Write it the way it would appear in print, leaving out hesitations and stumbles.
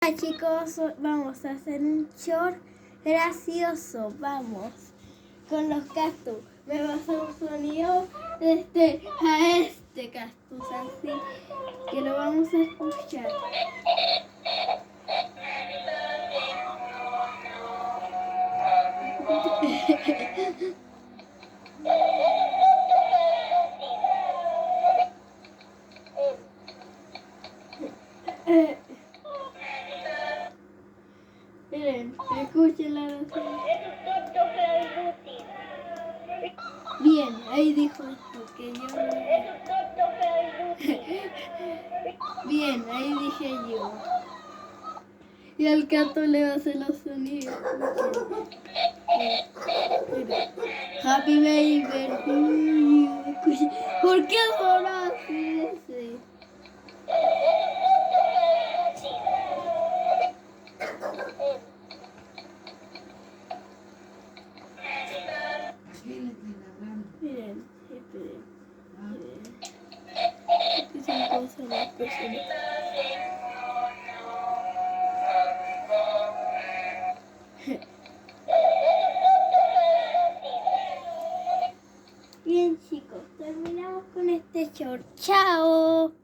Hola chicos, vamos a hacer un short gracioso, vamos, con los cactus. Me va a hacer un sonido a este cactus, así que lo vamos a escuchar. Miren, escuchen la oración. Bien, ahí dijo esto, que yo no... Bien, ahí dije yo. Y al gato le va a hacer los sonidos. Happy baby. ¿Por qué sonó así ese? Miren, esperen. Escuchen cómo son las personas. Bien chicos, terminamos con este short. ¡Chao!